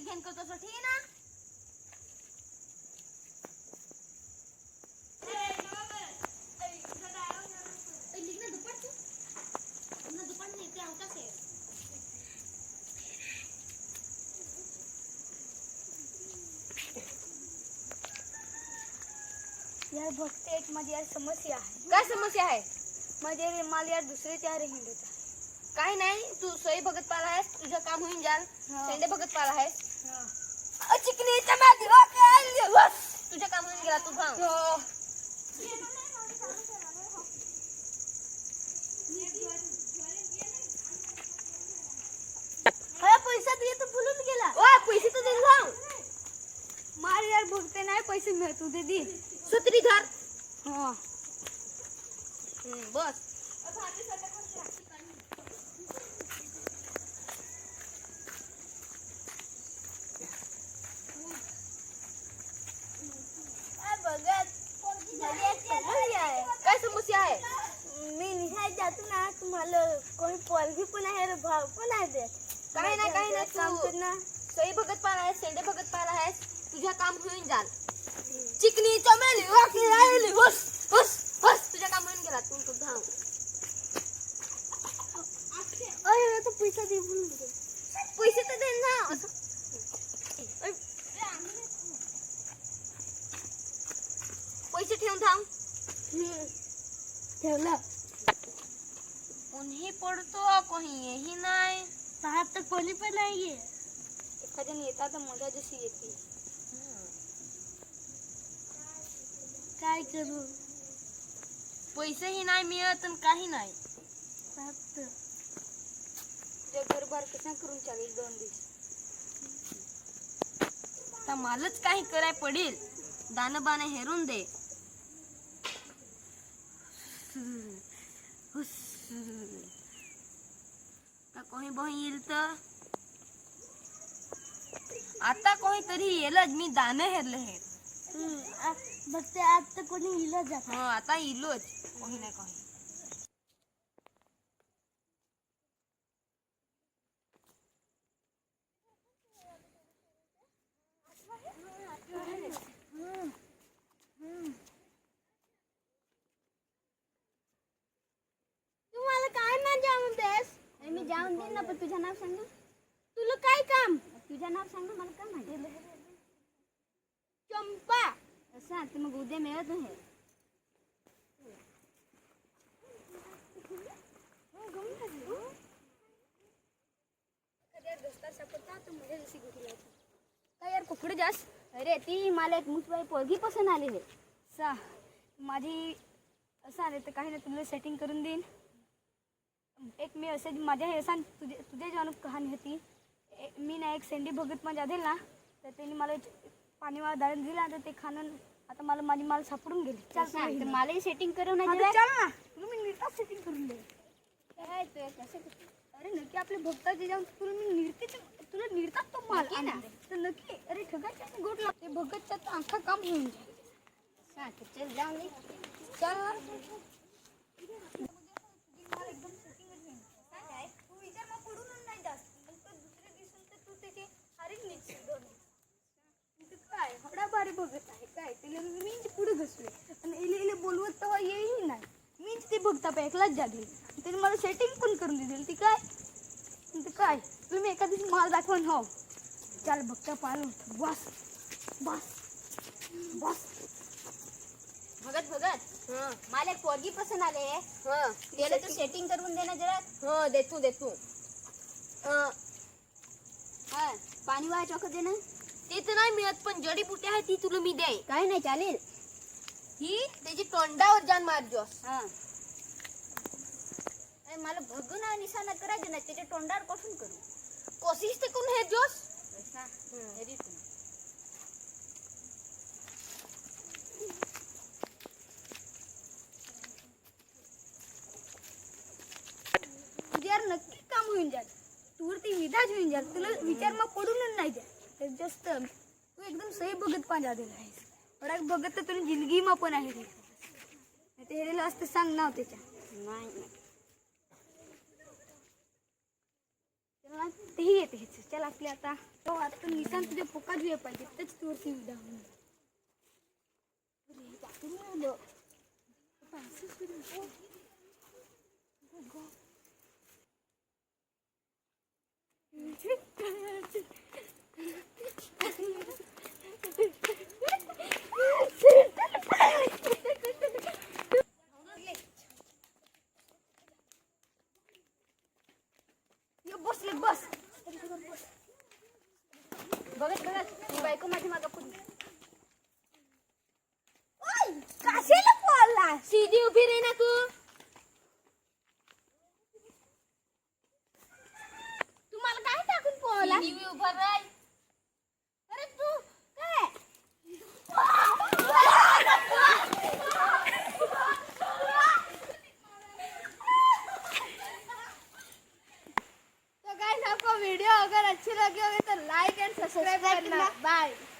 घेन करतो तो ठीक ना यार बघते एक माझी यार समस्या आहे. काय समस्या आहे माझे मला यार दुसरे चार हिंडत आहे. काही नाही तू सोयी भगत पाला आहेस तुझं काम होईन जाल शेंडे भगत पाला आहेस चिकनी चमाती ओके बस तुझं काम होईन गेला तू थांब पैसा दे तर भुलून गेला. ओ पैसे तर दे थांब मार यार बघते नाही पैसे मिळत उदे दे सुत्री धर हा बस काय समस्या आहे मी निघाय जातो ना तुम्हाला कोणी पोरगी पण आहे रे भाव पण आहे ते काही नाही काम कर तू ना. सोयी भगत पाला आहेस शेंडे भगत पाला आहेस तुझं काम होईन जाल चिकनी चमेली ओके आली बस बस बस तुझं काम होईन गेला तू थांब अरे तो पैसा दे भुलून गेला. पैसे तर दे ना पैसे ठेवून थांब ठेवला उन्ही पडतो कोणी येही नाही हात तर कोणी पण नाहीये. एखाद्याने येतात तर मजा जशी येते काय करू पैसेही नाही मिळत आणि काही नाही फक्त तुझ्या घरबार कसा करून चालेल 2 दिवस आता मलाच काही कराय पडेल दान बाण हेरून दे कोणी बही येईल तर आता कोणीतरी येलच मी दान हेरलं हे बघते आज तर कोणी इला जात हा आता इलोच कोणी नाही कोणी तुम्हाला काय ना जाऊन देस मी जाऊन देईन ना पण तुझं नाव सांग ना. तुला काय काम तुझं नाव सांग ना मला काय माहिती चंपा असं तर मग उद्या मिळत नाही काय यार कुकडे जास अरे ती मला एक मुसबाई पोरगी पसंत आली आहे सा माझी असं आले तर काही नाही तुला सेटिंग करून देईन. एक मी असे माझ्या हे सांग तुझे जाणून कहाणी होती मी ना एक सेंडी भगत माझ्या दिल ना तर त्यांनी मला पाणी वाला दारण दिला तर ते खाणं आता मला माझी माल सापडून गेली. चल मलाही सेटिंग करून चल ना मी निर्ताच सेटिंग करून दे काय ते कसं अरे नक्की आपल्या भक्ताचे जाऊन तुला मी निर्तीच तुला निर्तात तो माल ना तर नक्की अरे ठगायचे गोट लागते भगतच्या तर आखा काम होऊन जाईल. चल जाऊन दे चल बारी बघत आहे काय तिला मी पुढे घसले आणि इले इले बोलवत तेव्हा येई नाही मीच ती बघता एकलाच जागली तिने मला सेटिंग पण करून दिली ती काय तुम्ही एका दिवशी माल दाखवून हो चाल बघता पाहिलं बस बस बस भगत भगत मला एक पोरगी पसंत आले त्याला तू सेटिंग करून दे ना जरा देतो हा पाणी वाया चौकत दे ना ते तर नाही मिळत पण जडीबुटी आहे ती तुला मी दे काय नाही चालेल ही त्याची तोंडावर जान मारजोस हा मला भगून निशाणा करायचं नाही त्याच्या तोंडावर कोसून करू कोशिश तर कोण हे जोस तुझ्यावर नक्की काम होऊन जाईल तूर ती विधाच होऊन जाईल तुला विचार मग पडूनच नाही द्या जास्त तू एकदम सही बघत पाहिजे दिला आहेस बडा बघत तर तुला जिंदगी मा पण आहे ते हेरेला असतं सांग नाव त्याच्या नाही तेही येते मजा लागली आता. तो आता निशान तुझ्या पोकात घे पाहिजे तेच तुवरती उद्या होऊन. अरे बापरे आलं. पाऊसच सुरू आहे. बसले बस बघत बघत ती बायको माझी मागं पुढे कशाला पळला सीधी उभी रे ना तू तुम्हाला काय टाकून पळला मी उभा राह. अरे तू काय तो गाइस आपको वीडियो अगर अच्छी लगी होगी तो लाइक एंड सब्सक्राइब करना. बाय.